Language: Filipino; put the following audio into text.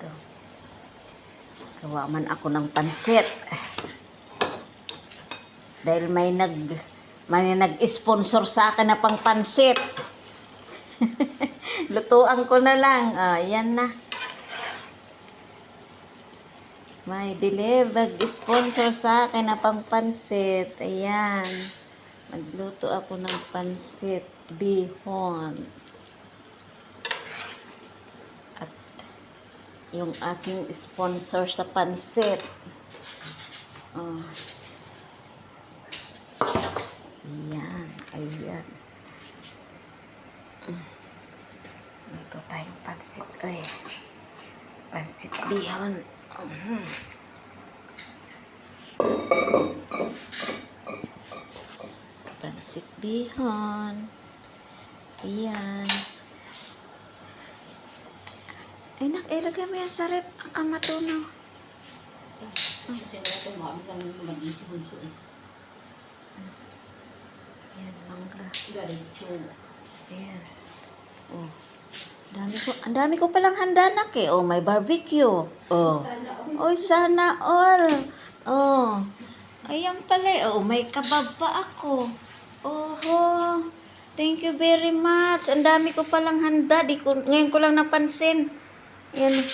Ito. Gawa man ako ng pansit. Dahil may nag-sponsor sa akin na pang pansit. Lutuan ko na lang. Yan na. May nag-sponsor sa akin na pang pansit. Ayan. Magluto ako ng pansit bihon. At yung aking sponsor sa pansit. Ayan. Ayan. Luto tayong pansit. Ay. Pansit bihon. Pansit bihon. Ayan. Ay, ilagay mo yan sa rep. Ang kamatunaw. Ayan, mangga. Ayan. Oh. Ang dami ko palang handa, nak eh. Oh, may barbecue. Oh. Oy, sana all. Oh. Ayan pala. Oh, may kabab pa ako. Oho. Thank you very much. Ang dami ko palang handa. Ngayon ko lang napansin. Ayan.